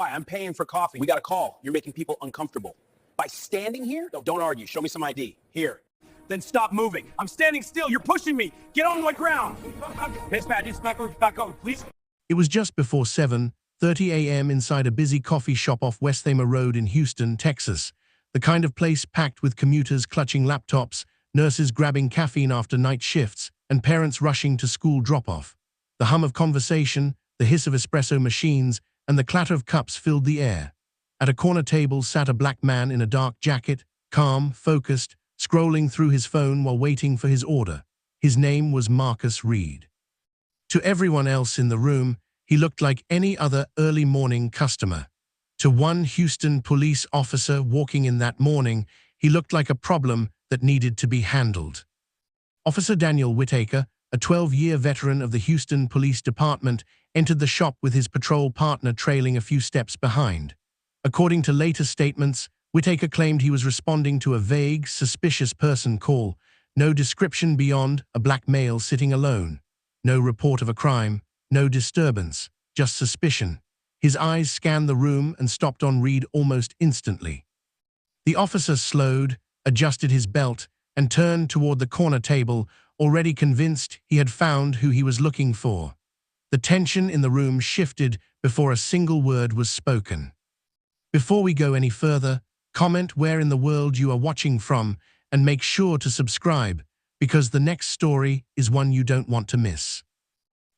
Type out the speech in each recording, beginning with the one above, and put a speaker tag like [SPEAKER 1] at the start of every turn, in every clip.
[SPEAKER 1] Hi, I'm paying for coffee. We got a call. You're making people uncomfortable. By standing here? No, don't argue. Show me some ID. Here. Then stop moving. I'm standing still. You're pushing me. Get on the ground. Dispatch, back on, please.
[SPEAKER 2] It was just before 7:30 a.m. inside a busy coffee shop off Westthamer Road in Houston, Texas. The kind of place packed with commuters clutching laptops, nurses grabbing caffeine after night shifts, and parents rushing to school drop-off. The hum of conversation, the hiss of espresso machines, and the clatter of cups filled the air. At a corner table sat a black man in a dark jacket, calm, focused, scrolling through his phone while waiting for his order. His name was Marcus Reed. To everyone else in the room, he looked like any other early morning customer. To one Houston police officer walking in that morning, he looked like a problem that needed to be handled. Officer Daniel Whitaker, a 12-year veteran of the Houston Police Department, entered the shop with his patrol partner trailing a few steps behind. According to later statements, Whitaker claimed he was responding to a vague, suspicious person call, no description beyond a black male sitting alone. No report of a crime, no disturbance, just suspicion. His eyes scanned the room and stopped on Reed almost instantly. The officer slowed, adjusted his belt, and turned toward the corner table, already convinced he had found who he was looking for. The tension in the room shifted before a single word was spoken. Before we go any further, comment where in the world you are watching from and make sure to subscribe, because the next story is one you don't want to miss.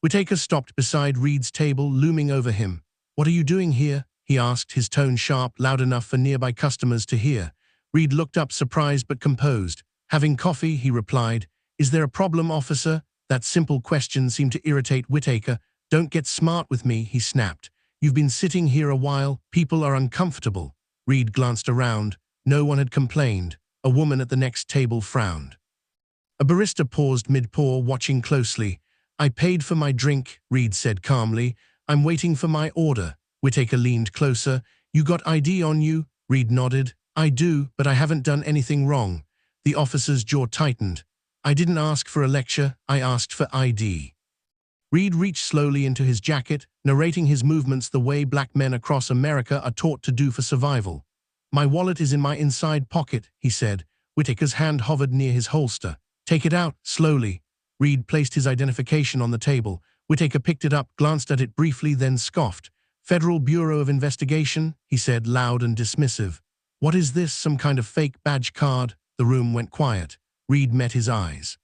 [SPEAKER 2] Whitaker stopped beside Reed's table, looming over him. "What are you doing here?" he asked, his tone sharp, loud enough for nearby customers to hear. Reed looked up, surprised but composed. "Having coffee," he replied. "Is there a problem, officer?" That simple question seemed to irritate Whitaker. "Don't get smart with me," he snapped. "You've been sitting here a while. People are uncomfortable." Reed glanced around. No one had complained. A woman at the next table frowned. A barista paused mid-pour, watching closely. "I paid for my drink," Reed said calmly. "I'm waiting for my order." Whitaker leaned closer. "You got ID on you?" Reed nodded. "I do, but I haven't done anything wrong." The officer's jaw tightened. "I didn't ask for a lecture, I asked for ID." Reed reached slowly into his jacket, narrating his movements the way black men across America are taught to do for survival. "My wallet is in my inside pocket," he said. Whitaker's hand hovered near his holster. "Take it out, slowly." Reed placed his identification on the table. Whitaker picked it up, glanced at it briefly, then scoffed. "Federal Bureau of Investigation," he said, loud and dismissive. "What is this, some kind of fake badge card?" The room went quiet. Reed met his eyes.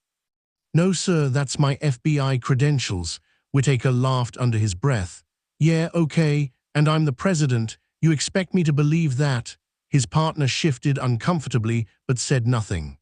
[SPEAKER 2] "No, sir, that's my FBI credentials." Whitaker laughed under his breath. "Yeah, okay, and I'm the president. You expect me to believe that?" His partner shifted uncomfortably, but said nothing.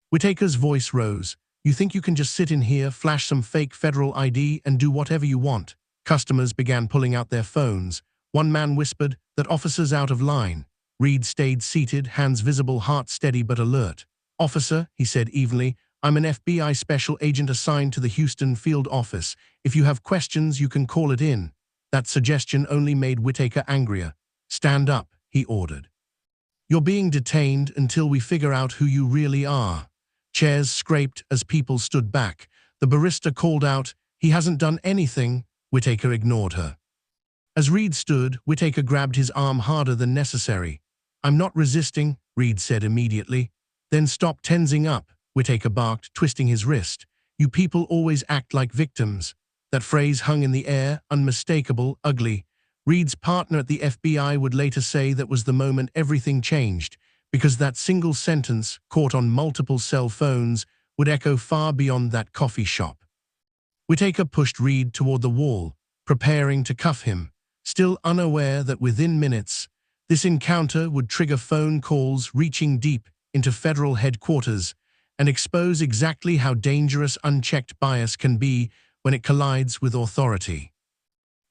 [SPEAKER 2] Whitaker's voice rose. "You think you can just sit in here, flash some fake federal ID, and do whatever you want?" Customers began pulling out their phones. One man whispered, "That officer's out of line." Reed stayed seated, hands visible, heart steady but alert. "Officer," he said evenly, "I'm an FBI special agent assigned to the Houston field office. If you have questions, you can call it in." That suggestion only made Whitaker angrier. "Stand up," he ordered. "You're being detained until we figure out who you really are." Chairs scraped as people stood back. The barista called out, "He hasn't done anything." Whitaker ignored her. As Reed stood, Whitaker grabbed his arm harder than necessary. "I'm not resisting," Reed said immediately. "Then stop tensing up," Whitaker barked, twisting his wrist. "You people always act like victims." That phrase hung in the air, unmistakable, ugly. Reed's partner at the FBI would later say that was the moment everything changed, because that single sentence, caught on multiple cell phones, would echo far beyond that coffee shop. Whitaker pushed Reed toward the wall, preparing to cuff him, still unaware that within minutes, this encounter would trigger phone calls reaching deep into federal headquarters and expose exactly how dangerous unchecked bias can be when it collides with authority.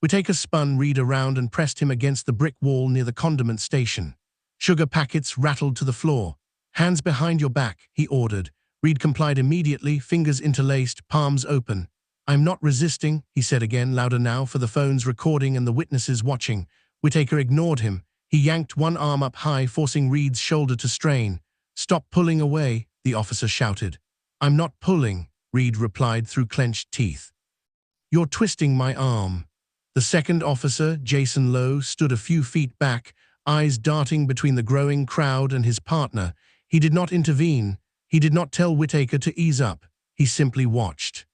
[SPEAKER 2] Whitaker spun Reed around and pressed him against the brick wall near the condiment station. Sugar packets rattled to the floor. "Hands behind your back," he ordered. Reed complied immediately, fingers interlaced, palms open. "I'm not resisting," he said again, louder now for the phones recording and the witnesses watching. Whitaker ignored him. He yanked one arm up high, forcing Reed's shoulder to strain. "Stop pulling away," the officer shouted. "I'm not pulling," Reed replied through clenched teeth. "You're twisting my arm." The second officer, Jason Lowe, stood a few feet back, eyes darting between the growing crowd and his partner. He did not intervene. He did not tell Whitaker to ease up. He simply watched.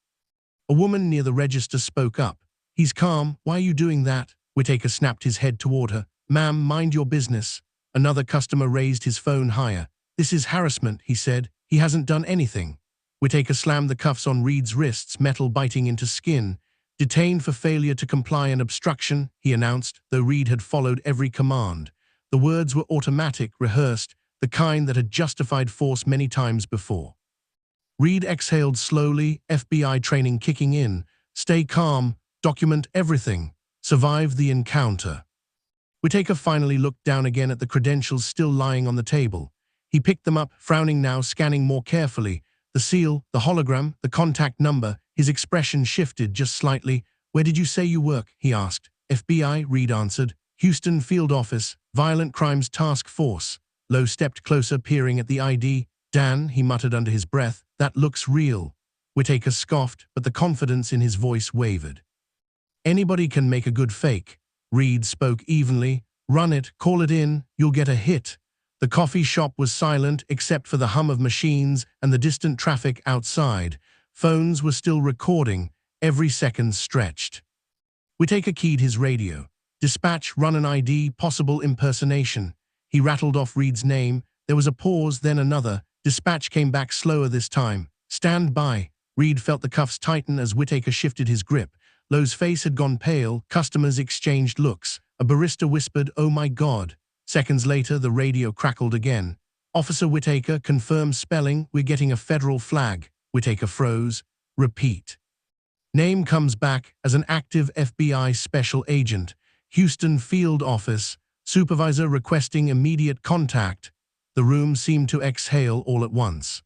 [SPEAKER 2] A woman near the register spoke up. "He's calm. Why are you doing that?" Whitaker snapped his head toward her. "Ma'am, mind your business." Another customer raised his phone higher. "This is harassment," he said. "He hasn't done anything." Whitaker slammed the cuffs on Reed's wrists, metal biting into skin. "Detained for failure to comply and obstruction," he announced, though Reed had followed every command. The words were automatic, rehearsed, the kind that had justified force many times before. Reed exhaled slowly, FBI training kicking in. Stay calm, document everything, survive the encounter. Whitaker finally looked down again at the credentials still lying on the table. He picked them up, frowning now, scanning more carefully. The seal, the hologram, the contact number. His expression shifted just slightly. "Where did you say you work?" he asked. "FBI," Reed answered. "Houston Field Office, Violent Crimes Task Force." Lowe stepped closer, peering at the ID. "Dan," he muttered under his breath, "that looks real." Whitaker scoffed, but the confidence in his voice wavered. "Anybody can make a good fake." Reed spoke evenly. "Run it, call it in, you'll get a hit." The coffee shop was silent except for the hum of machines and the distant traffic outside. Phones were still recording, every second stretched. Whitaker keyed his radio. "Dispatch, run an ID, possible impersonation." He rattled off Reed's name. There was a pause, then another. Dispatch came back slower this time. "Stand by." Reed felt the cuffs tighten as Whitaker shifted his grip. Lowe's face had gone pale. Customers exchanged looks. A barista whispered, "Oh my God." Seconds later, the radio crackled again. "Officer Whitaker, confirm spelling. We're getting a federal flag." Whitaker froze. "Repeat." Name comes back as an active FBI special agent. Houston Field Office. Supervisor requesting immediate contact. The room seemed to exhale all at once.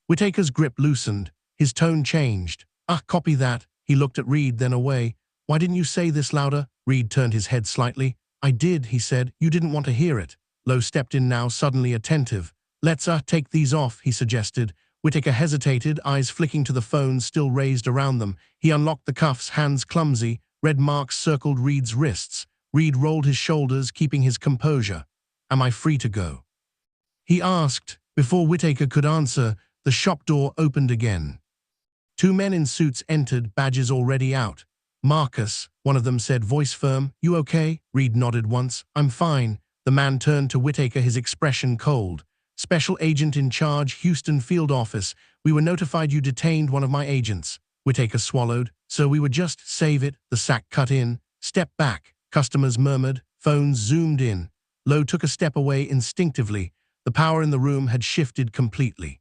[SPEAKER 2] Whitaker's grip loosened. His tone changed. Copy that." He looked at Reed, then away. "Why didn't you say this louder?" Reed turned his head slightly. "I did," he said. "You didn't want to hear it." Lowe stepped in now, suddenly attentive. "Let's take these off," he suggested. Whitaker hesitated, eyes flicking to the phones still raised around them. He unlocked the cuffs, hands clumsy. Red marks circled Reed's wrists. Reed rolled his shoulders, keeping his composure. "Am I free to go?" he asked. Before Whitaker could answer, the shop door opened again. Two men in suits entered, badges already out. "Marcus," one of them said, voice firm. "You okay?" Reed nodded once. "I'm fine." The man turned to Whitaker, his expression cold. "Special agent in charge, Houston Field Office. We were notified you detained one of my agents." Whitaker swallowed. "So we would just save it." The sack cut in. "Step back." Customers murmured. Phones zoomed in. Lowe took a step away instinctively. The power in the room had shifted completely.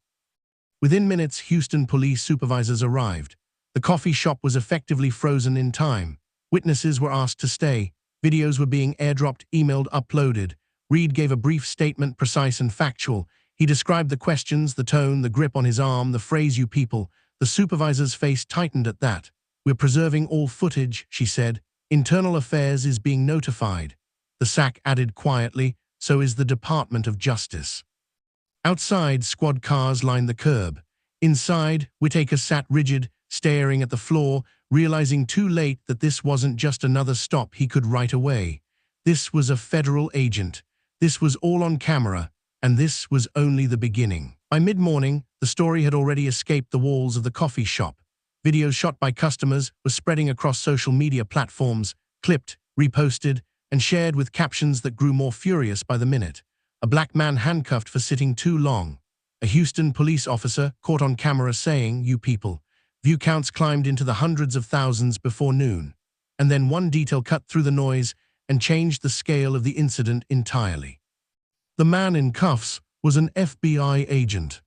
[SPEAKER 2] Within minutes, Houston police supervisors arrived. The coffee shop was effectively frozen in time. Witnesses were asked to stay. Videos were being airdropped, emailed, uploaded. Reed gave a brief statement, precise and factual. He described the questions, the tone, the grip on his arm, the phrase, "you people." The supervisor's face tightened at that. "We're preserving all footage," she said. "Internal Affairs is being notified." The SAC added quietly, "So is the Department of Justice." Outside, squad cars lined the curb. Inside, Whitaker sat rigid, staring at the floor, realizing too late that this wasn't just another stop he could write away. This was a federal agent. This was all on camera, and this was only the beginning. By mid-morning, the story had already escaped the walls of the coffee shop. Videos shot by customers were spreading across social media platforms, clipped, reposted, and shared with captions that grew more furious by the minute. A black man handcuffed for sitting too long. A Houston police officer caught on camera saying, "You people." View counts climbed into the hundreds of thousands before noon. And then one detail cut through the noise and changed the scale of the incident entirely. The man in cuffs was an FBI agent.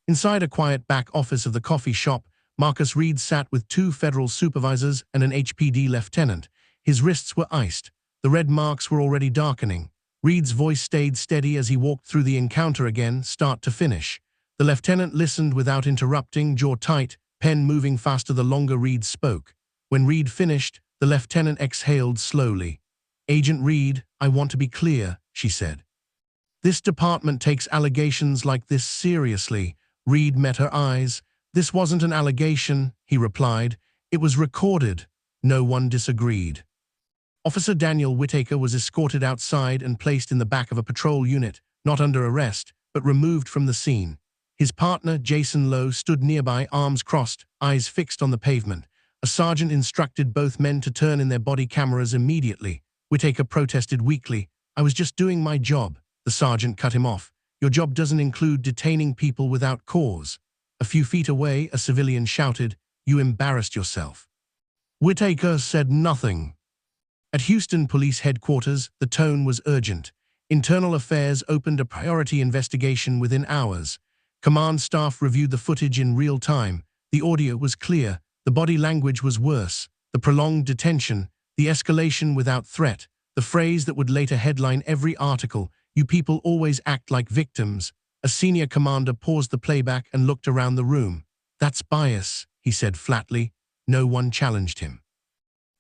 [SPEAKER 2] Inside a quiet back office of the coffee shop, Marcus Reed sat with two federal supervisors and an HPD lieutenant. His wrists were iced. The red marks were already darkening. Reed's voice stayed steady as he walked through the encounter again, start to finish. The lieutenant listened without interrupting, jaw tight, pen moving faster the longer Reed spoke. When Reed finished, the lieutenant exhaled slowly. "Agent Reed, I want to be clear," she said. "This department takes allegations like this seriously." Reed met her eyes. "This wasn't an allegation," he replied. "It was recorded." No one disagreed. Officer Daniel Whitaker was escorted outside and placed in the back of a patrol unit, not under arrest, but removed from the scene. His partner, Jason Lowe, stood nearby, arms crossed, eyes fixed on the pavement. A sergeant instructed both men to turn in their body cameras immediately. Whitaker protested weakly. "I was just doing my job." The sergeant cut him off. "Your job doesn't include detaining people without cause." A few feet away, a civilian shouted, "You embarrassed yourself." Whitaker said nothing. At Houston Police Headquarters, the tone was urgent. Internal Affairs opened a priority investigation within hours. Command staff reviewed the footage in real time. The audio was clear. The body language was worse. The prolonged detention, the escalation without threat, the phrase that would later headline every article, "You people always act like victims." A senior commander paused the playback and looked around the room. "That's bias," he said flatly. No one challenged him.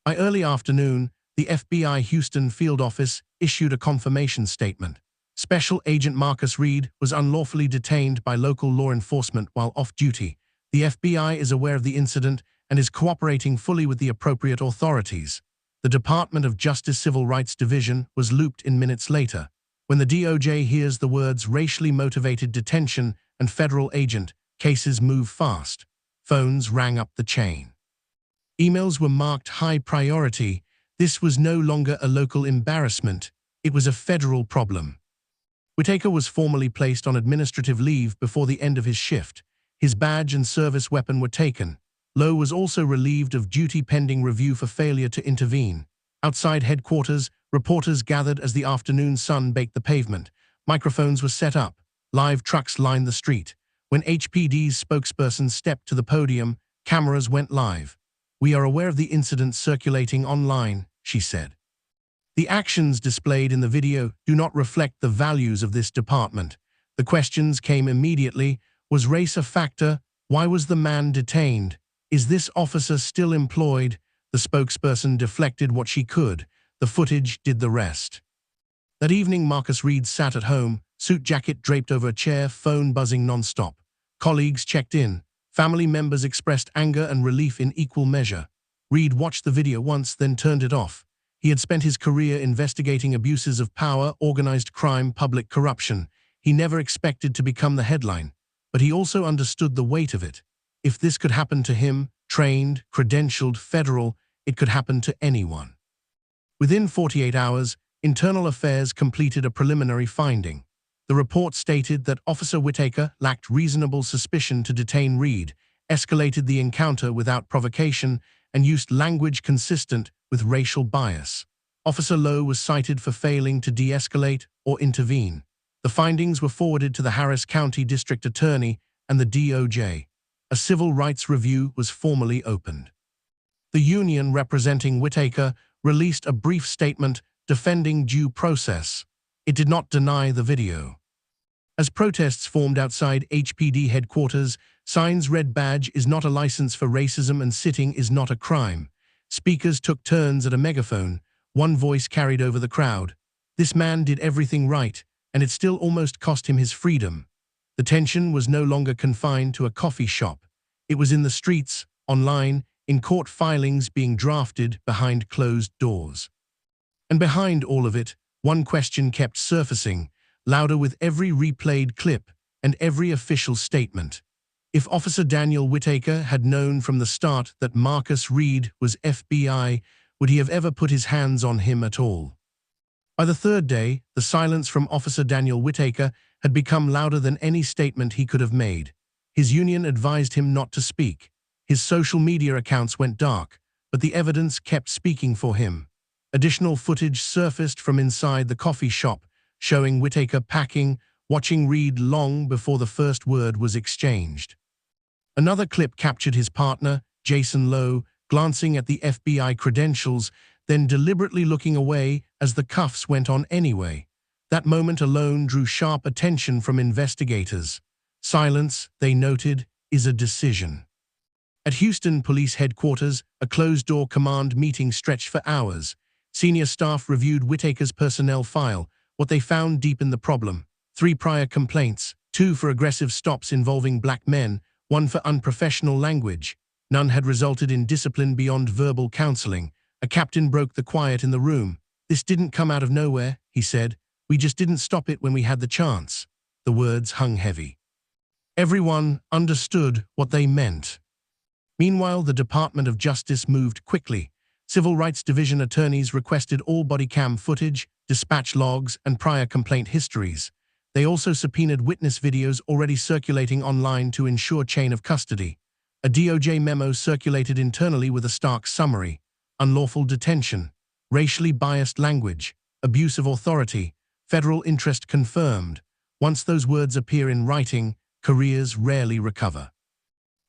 [SPEAKER 2] By early afternoon, the FBI Houston field office issued a confirmation statement. Special Agent Marcus Reed was unlawfully detained by local law enforcement while off duty. The FBI is aware of the incident and is cooperating fully with the appropriate authorities. The Department of Justice Civil Rights Division was looped in minutes later. When the DOJ hears the words racially motivated detention and federal agent, cases move fast. Phones rang up the chain. Emails were marked high priority. This was no longer a local embarrassment. It was a federal problem. Whitaker was formally placed on administrative leave before the end of his shift. His badge and service weapon were taken. Lowe was also relieved of duty pending review for failure to intervene. Outside headquarters, reporters gathered as the afternoon sun baked the pavement. Microphones were set up. Live trucks lined the street. When HPD's spokesperson stepped to the podium, cameras went live. "We are aware of the incident circulating online," she said. "The actions displayed in the video do not reflect the values of this department." The questions came immediately. Was race a factor? Why was the man detained? Is this officer still employed? The spokesperson deflected what she could. The footage did the rest. That evening, Marcus Reed sat at home, suit jacket draped over a chair, phone buzzing nonstop. Colleagues checked in. Family members expressed anger and relief in equal measure. Reed watched the video once, then turned it off. He had spent his career investigating abuses of power, organized crime, public corruption. He never expected to become the headline, but he also understood the weight of it. If this could happen to him, trained, credentialed, federal, it could happen to anyone. Within 48 hours, Internal Affairs completed a preliminary finding. The report stated that Officer Whitaker lacked reasonable suspicion to detain Reed, escalated the encounter without provocation, and used language consistent with racial bias. Officer Lowe was cited for failing to de-escalate or intervene. The findings were forwarded to the Harris County District Attorney and the DOJ. A civil rights review was formally opened. The union representing Whitaker released a brief statement defending due process. It did not deny the video. As protests formed outside HPD headquarters, signs read "Badge is not a license for racism and sitting is not a crime." Speakers took turns at a megaphone. One voice carried over the crowd. "This man did everything right, and it still almost cost him his freedom." The tension was no longer confined to a coffee shop. It was in the streets, online, in court filings being drafted behind closed doors. And behind all of it, one question kept surfacing, louder with every replayed clip and every official statement. If Officer Daniel Whitaker had known from the start that Marcus Reed was FBI, would he have ever put his hands on him at all? By the third day, the silence from Officer Daniel Whitaker had become louder than any statement he could have made. His union advised him not to speak. His social media accounts went dark, but the evidence kept speaking for him. Additional footage surfaced from inside the coffee shop, showing Whitaker packing, watching Reed long before the first word was exchanged. Another clip captured his partner, Jason Lowe, glancing at the FBI credentials, then deliberately looking away as the cuffs went on anyway. That moment alone drew sharp attention from investigators. Silence, they noted, is a decision. At Houston Police Headquarters, a closed-door command meeting stretched for hours. Senior staff reviewed Whitaker's personnel file, what they found deepened the problem. 3 prior complaints, 2 for aggressive stops involving black men, 1 for unprofessional language. None had resulted in discipline beyond verbal counseling. A captain broke the quiet in the room. "This didn't come out of nowhere," he said. "We just didn't stop it when we had the chance." The words hung heavy. Everyone understood what they meant. Meanwhile, the Department of Justice moved quickly. Civil Rights Division attorneys requested all body cam footage, dispatch logs, and prior complaint histories. They also subpoenaed witness videos already circulating online to ensure chain of custody. A DOJ memo circulated internally with a stark summary: unlawful detention, racially biased language, abuse of authority, federal interest confirmed. Once those words appear in writing, careers rarely recover.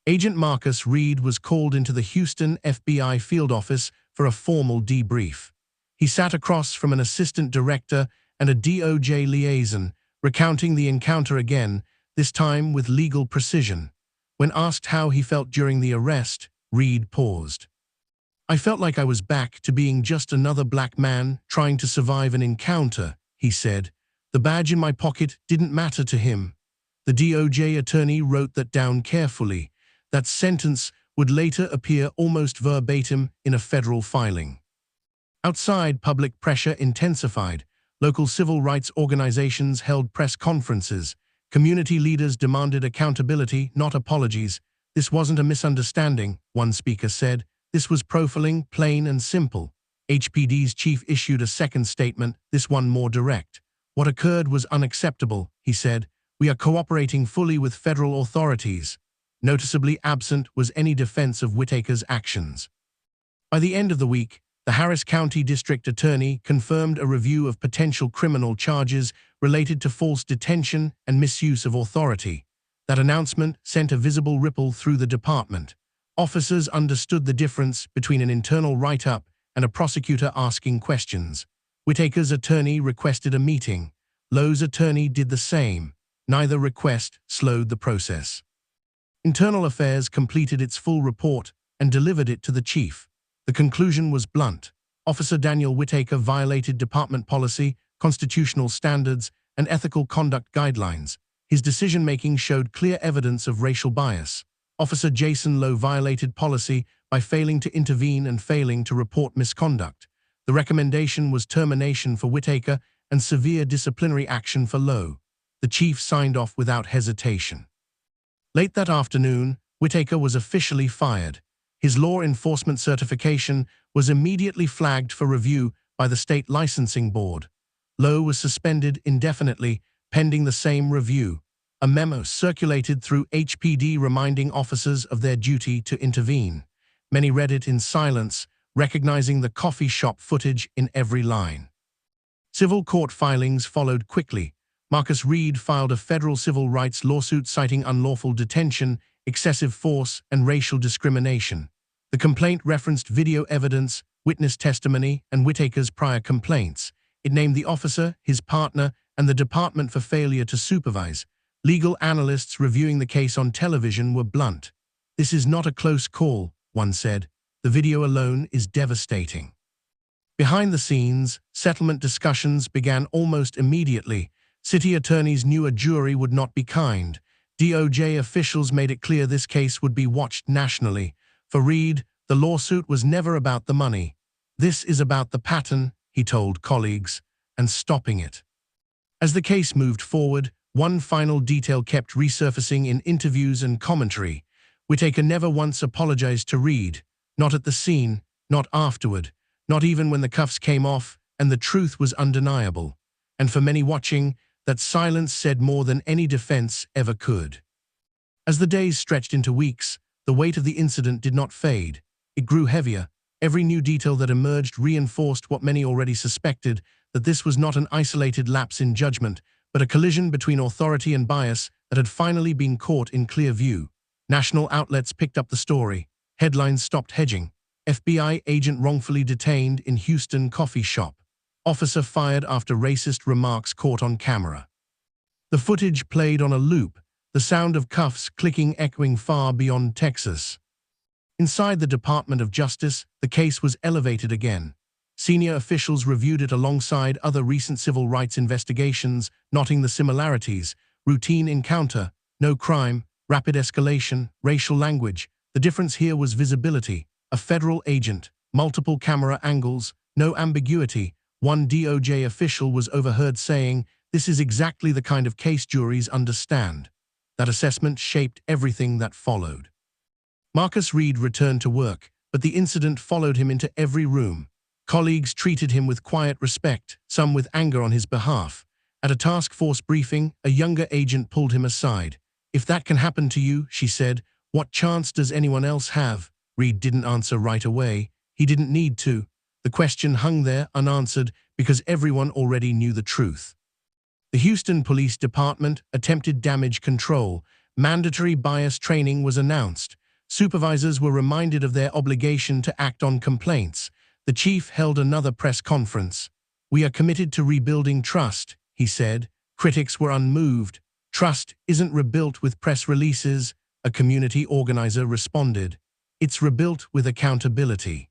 [SPEAKER 2] Agent Marcus Reed was called into the Houston FBI field office for a formal debrief. He sat across from an assistant director and a DOJ liaison, recounting the encounter again, this time with legal precision. When asked how he felt during the arrest, Reed paused. "I felt like I was back to being just another black man trying to survive an encounter," he said. "The badge in my pocket didn't matter to him." The DOJ attorney wrote that down carefully. That sentence would later appear almost verbatim in a federal filing. Outside, public pressure intensified. Local civil rights organizations held press conferences. Community leaders demanded accountability, not apologies. "This wasn't a misunderstanding," one speaker said. "This was profiling, plain and simple." HPD's chief issued a second statement, this one more direct. "What occurred was unacceptable," he said. "We are cooperating fully with federal authorities." Noticeably absent was any defense of Whitaker's actions. By the end of the week, the Harris County District Attorney confirmed a review of potential criminal charges related to false detention and misuse of authority. That announcement sent a visible ripple through the department. Officers understood the difference between an internal write-up and a prosecutor asking questions. Whitaker's attorney requested a meeting. Lowe's attorney did the same. Neither request slowed the process. Internal Affairs completed its full report and delivered it to the chief. The conclusion was blunt. Officer Daniel Whitaker violated department policy, constitutional standards, and ethical conduct guidelines. His decision-making showed clear evidence of racial bias. Officer Jason Lowe violated policy by failing to intervene and failing to report misconduct. The recommendation was termination for Whitaker and severe disciplinary action for Lowe. The chief signed off without hesitation. Late that afternoon, Whitaker was officially fired. His law enforcement certification was immediately flagged for review by the state licensing board. Lowe was suspended indefinitely, pending the same review. A memo circulated through HPD reminding officers of their duty to intervene. Many read it in silence, recognizing the coffee shop footage in every line. Civil court filings followed quickly. Marcus Reed filed a federal civil rights lawsuit citing unlawful detention, excessive force, and racial discrimination. The complaint referenced video evidence, witness testimony, and Whitaker's prior complaints. It named the officer, his partner, and the department for failure to supervise. Legal analysts reviewing the case on television were blunt. "This is not a close call," one said. "The video alone is devastating." Behind the scenes, settlement discussions began almost immediately. City attorneys knew a jury would not be kind. DOJ officials made it clear this case would be watched nationally. For Reed, the lawsuit was never about the money. "This is about the pattern," he told colleagues, "and stopping it." As the case moved forward, one final detail kept resurfacing in interviews and commentary. Whitaker never once apologized to Reed, not at the scene, not afterward, not even when the cuffs came off, and the truth was undeniable. And for many watching, that silence said more than any defense ever could. As the days stretched into weeks, the weight of the incident did not fade. It grew heavier. Every new detail that emerged reinforced what many already suspected, that this was not an isolated lapse in judgment, but a collision between authority and bias that had finally been caught in clear view. National outlets picked up the story. Headlines stopped hedging. FBI agent wrongfully detained in Houston coffee shop. Officer fired after racist remarks caught on camera. The footage played on a loop, the sound of cuffs clicking echoing far beyond Texas. Inside the Department of Justice, the case was elevated again. Senior officials reviewed it alongside other recent civil rights investigations, noting the similarities: routine encounter, no crime, rapid escalation, racial language. The difference here was visibility. A federal agent, multiple camera angles, no ambiguity. One DOJ official was overheard saying, "This is exactly the kind of case juries understand." That assessment shaped everything that followed. Marcus Reed returned to work, but the incident followed him into every room. Colleagues treated him with quiet respect, some with anger on his behalf. At a task force briefing, a younger agent pulled him aside. "If that can happen to you," she said, "what chance does anyone else have?" Reed didn't answer right away. He didn't need to. The question hung there unanswered because everyone already knew the truth. The Houston Police Department attempted damage control. Mandatory bias training was announced. Supervisors were reminded of their obligation to act on complaints. The chief held another press conference. "We are committed to rebuilding trust," he said. Critics were unmoved. "Trust isn't rebuilt with press releases," a community organizer responded. "It's rebuilt with accountability."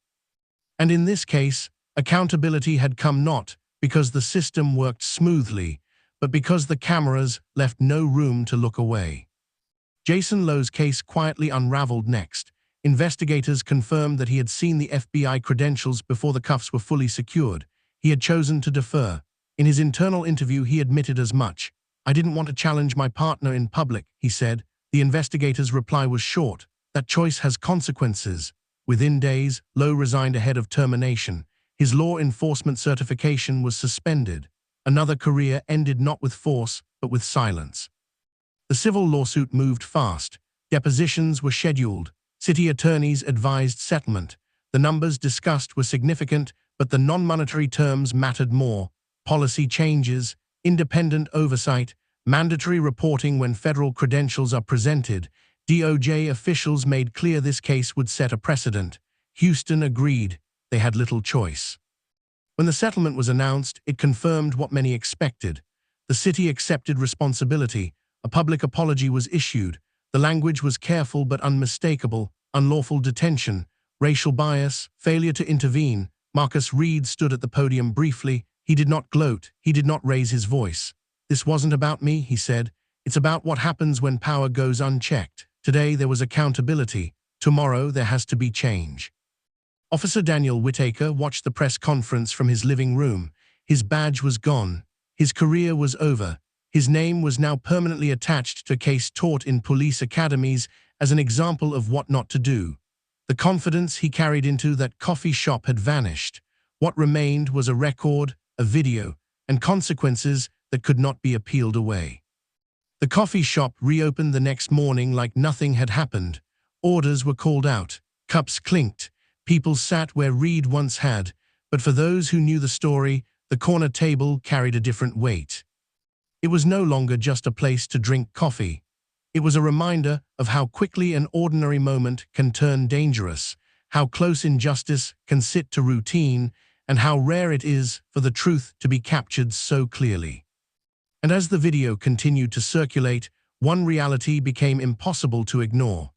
[SPEAKER 2] And in this case, accountability had come not because the system worked smoothly, but because the cameras left no room to look away. Jason Lowe's case quietly unraveled next. Investigators confirmed that he had seen the FBI credentials before the cuffs were fully secured. He had chosen to defer. In his internal interview, he admitted as much. "I didn't want to challenge my partner in public," he said. The investigator's reply was short. "That choice has consequences." Within days, Lowe resigned ahead of termination. His law enforcement certification was suspended. Another career ended not with force, but with silence. The civil lawsuit moved fast. Depositions were scheduled. City attorneys advised settlement. The numbers discussed were significant, but the non-monetary terms mattered more. Policy changes, independent oversight, mandatory reporting when federal credentials are presented. DOJ officials made clear this case would set a precedent. Houston agreed. They had little choice. When the settlement was announced, it confirmed what many expected. The city accepted responsibility. A public apology was issued. The language was careful but unmistakable. Unlawful detention, racial bias, failure to intervene. Marcus Reed stood at the podium briefly. He did not gloat. He did not raise his voice. "This wasn't about me," he said. "It's about what happens when power goes unchecked. Today there was accountability. Tomorrow there has to be change." Officer Daniel Whitaker watched the press conference from his living room. His badge was gone. His career was over. His name was now permanently attached to a case taught in police academies as an example of what not to do. The confidence he carried into that coffee shop had vanished. What remained was a record, a video, and consequences that could not be appealed away. The coffee shop reopened the next morning like nothing had happened. Orders were called out. Cups clinked. People sat where Reed once had. But for those who knew the story, the corner table carried a different weight. It was no longer just a place to drink coffee. It was a reminder of how quickly an ordinary moment can turn dangerous, how close injustice can sit to routine, and how rare it is for the truth to be captured so clearly. And as the video continued to circulate, one reality became impossible to ignore.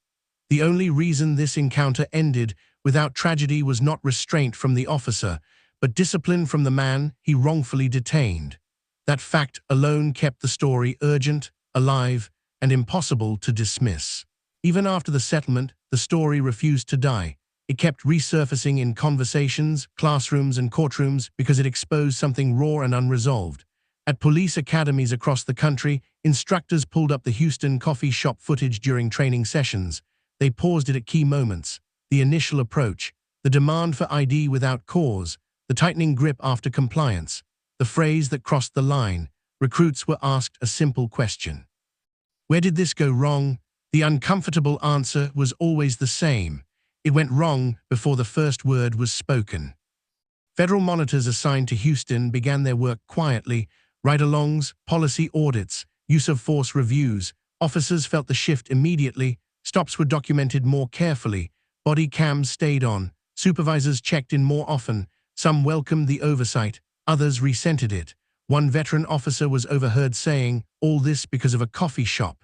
[SPEAKER 2] The only reason this encounter ended without tragedy was not restraint from the officer, but discipline from the man he wrongfully detained. That fact alone kept the story urgent, alive, and impossible to dismiss. Even after the settlement, the story refused to die. It kept resurfacing in conversations, classrooms, and courtrooms because it exposed something raw and unresolved. At police academies across the country, instructors pulled up the Houston coffee shop footage during training sessions. They paused it at key moments: the initial approach, the demand for ID without cause, the tightening grip after compliance, the phrase that crossed the line. Recruits were asked a simple question: where did this go wrong? The uncomfortable answer was always the same: it went wrong before the first word was spoken. Federal monitors assigned to Houston began their work quietly: ride-alongs, policy audits, use of force reviews. Officers felt the shift immediately. Stops were documented more carefully. Body cams stayed on. Supervisors checked in more often. Some welcomed the oversight. Others resented it. One veteran officer was overheard saying, "All this because of a coffee shop."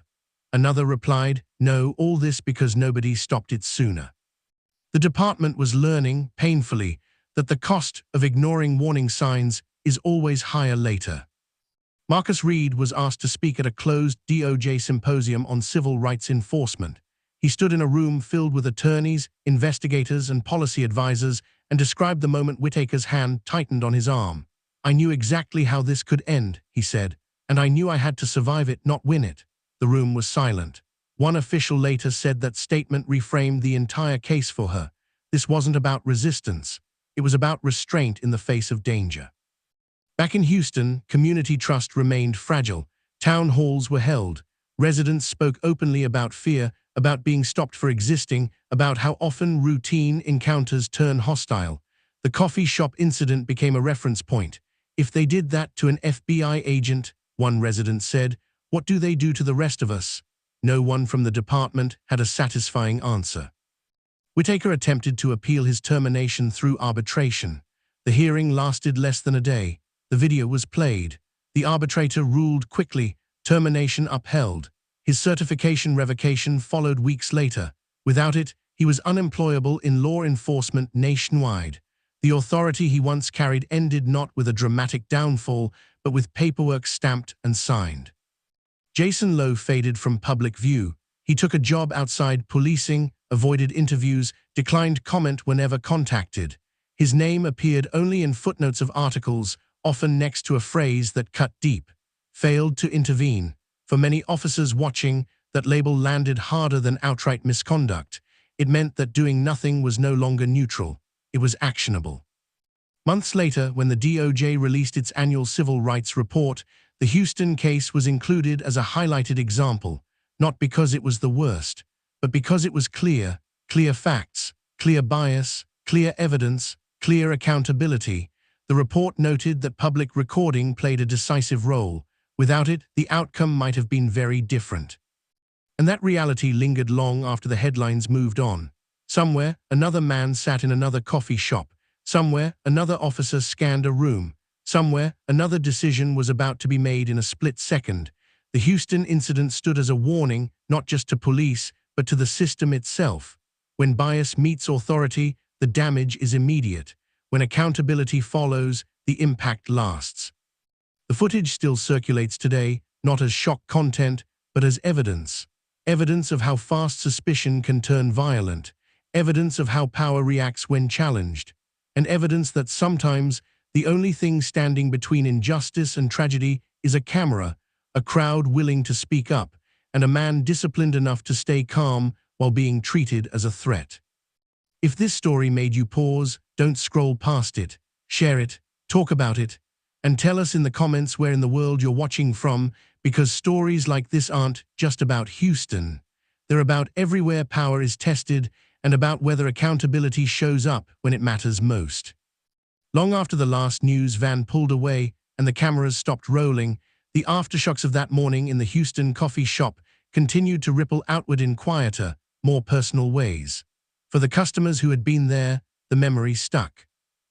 [SPEAKER 2] Another replied, "No, all this because nobody stopped it sooner." The department was learning, painfully, that the cost of ignoring warning signs is always higher later. Marcus Reed was asked to speak at a closed DOJ symposium on civil rights enforcement. He stood in a room filled with attorneys, investigators, and policy advisors and described the moment Whitaker's hand tightened on his arm. "I knew exactly how this could end," he said, "and I knew I had to survive it, not win it." The room was silent. One official later said that statement reframed the entire case for her. This wasn't about resistance. It was about restraint in the face of danger. Back in Houston, community trust remained fragile. Town halls were held. Residents spoke openly about fear, about being stopped for existing, about how often routine encounters turn hostile. The coffee shop incident became a reference point. "If they did that to an FBI agent," one resident said, "what do they do to the rest of us?" No one from the department had a satisfying answer. Whitaker attempted to appeal his termination through arbitration. The hearing lasted less than a day. The video was played. The arbitrator ruled quickly, termination upheld. His certification revocation followed weeks later. Without it, he was unemployable in law enforcement nationwide. The authority he once carried ended not with a dramatic downfall, but with paperwork stamped and signed. Jason Lowe faded from public view. He took a job outside policing, avoided interviews, declined comment whenever contacted. His name appeared only in footnotes of articles, often next to a phrase that cut deep. "Failed to intervene." For many officers watching, that label landed harder than outright misconduct. It meant that doing nothing was no longer neutral. It was actionable. Months later, when the DOJ released its annual civil rights report, the Houston case was included as a highlighted example, not because it was the worst, but because it was clear facts, clear bias, clear evidence, clear accountability. The report noted that public recording played a decisive role. Without it, the outcome might have been very different. And that reality lingered long after the headlines moved on. Somewhere, another man sat in another coffee shop. Somewhere, another officer scanned a room. Somewhere, another decision was about to be made in a split second. The Houston incident stood as a warning, not just to police, but to the system itself. When bias meets authority, the damage is immediate. When accountability follows, the impact lasts. The footage still circulates today, not as shock content, but as evidence. Evidence of how fast suspicion can turn violent. Evidence of how power reacts when challenged. And evidence that sometimes the only thing standing between injustice and tragedy is a camera, a crowd willing to speak up, and a man disciplined enough to stay calm while being treated as a threat. If this story made you pause, don't scroll past it. Share it, talk about it, and tell us in the comments where in the world you're watching from, because stories like this aren't just about Houston. They're about everywhere power is tested and about whether accountability shows up when it matters most. Long after the last news van pulled away and the cameras stopped rolling, the aftershocks of that morning in the Houston coffee shop continued to ripple outward in quieter, more personal ways. For the customers who had been there, the memory stuck.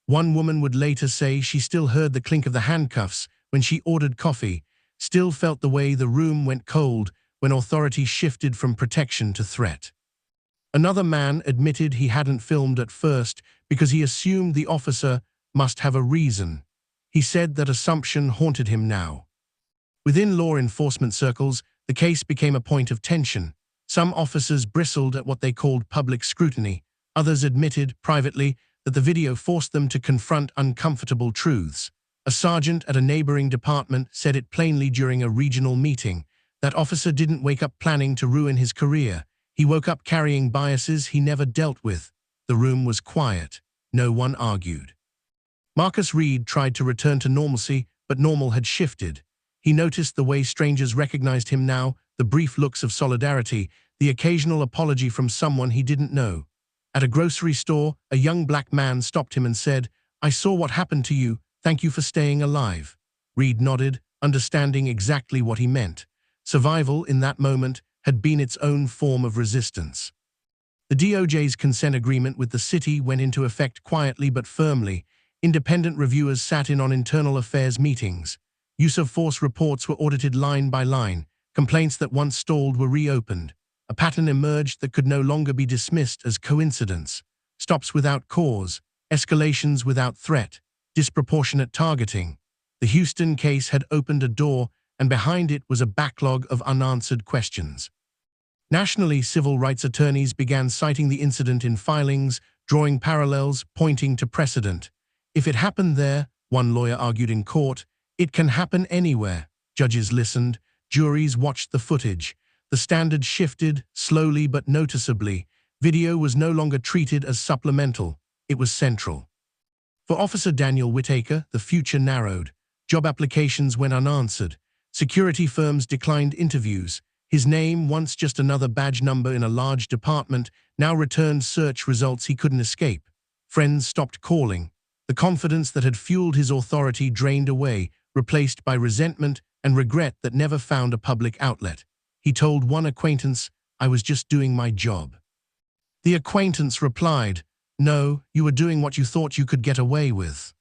[SPEAKER 2] One woman would later say she still heard the clink of the handcuffs when she ordered coffee, still felt the way the room went cold when authority shifted from protection to threat. Another man admitted he hadn't filmed at first because he assumed the officer must have a reason. He said that assumption haunted him now. Within law enforcement circles, the case became a point of tension. Some officers bristled at what they called public scrutiny. Others admitted, privately, that the video forced them to confront uncomfortable truths. A sergeant at a neighboring department said it plainly during a regional meeting. That officer didn't wake up planning to ruin his career. He woke up carrying biases he never dealt with. The room was quiet. No one argued. Marcus Reed tried to return to normalcy, but normal had shifted. He noticed the way strangers recognized him now, the brief looks of solidarity, the occasional apology from someone he didn't know. At a grocery store, a young black man stopped him and said, "I saw what happened to you. Thank you for staying alive." Reed nodded, understanding exactly what he meant. Survival, in that moment, had been its own form of resistance. The DOJ's consent agreement with the city went into effect quietly but firmly. Independent reviewers sat in on internal affairs meetings. Use of force reports were audited line by line. Complaints that once stalled were reopened. A pattern emerged that could no longer be dismissed as coincidence. Stops without cause, escalations without threat, disproportionate targeting. The Houston case had opened a door, and behind it was a backlog of unanswered questions. Nationally, civil rights attorneys began citing the incident in filings, drawing parallels, pointing to precedent. If it happened there, one lawyer argued in court, it can happen anywhere. Judges listened, juries watched the footage. The standard shifted, slowly but noticeably. Video was no longer treated as supplemental, it was central. For Officer Daniel Whitaker, the future narrowed. Job applications went unanswered. Security firms declined interviews. His name, once just another badge number in a large department, now returned search results he couldn't escape. Friends stopped calling. The confidence that had fueled his authority drained away, replaced by resentment and regret that never found a public outlet. He told one acquaintance, "I was just doing my job." The acquaintance replied, "No, you were doing what you thought you could get away with."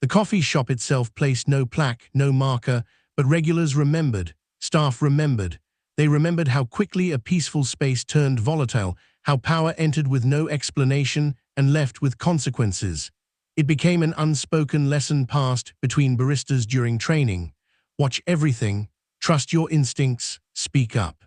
[SPEAKER 2] The coffee shop itself placed no plaque, no marker, but regulars remembered, staff remembered. They remembered how quickly a peaceful space turned volatile, how power entered with no explanation and left with consequences. It became an unspoken lesson passed between baristas during training. Watch everything, trust your instincts, speak up.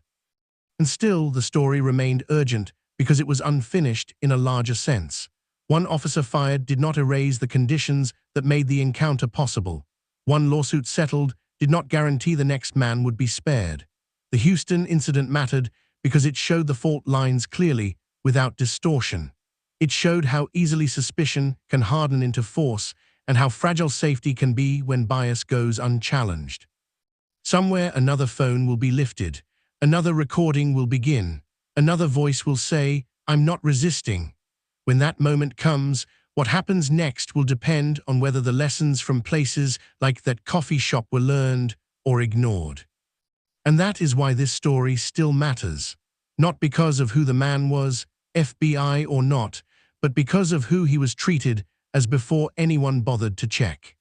[SPEAKER 2] And still, the story remained urgent because it was unfinished in a larger sense. One officer fired did not erase the conditions that made the encounter possible. One lawsuit settled did not guarantee the next man would be spared. The Houston incident mattered because it showed the fault lines clearly, without distortion. It showed how easily suspicion can harden into force and how fragile safety can be when bias goes unchallenged. Somewhere another phone will be lifted, another recording will begin, another voice will say, "I'm not resisting." When that moment comes, what happens next will depend on whether the lessons from places like that coffee shop were learned or ignored. And that is why this story still matters. Not because of who the man was, FBI or not, but because of who he was treated as before anyone bothered to check.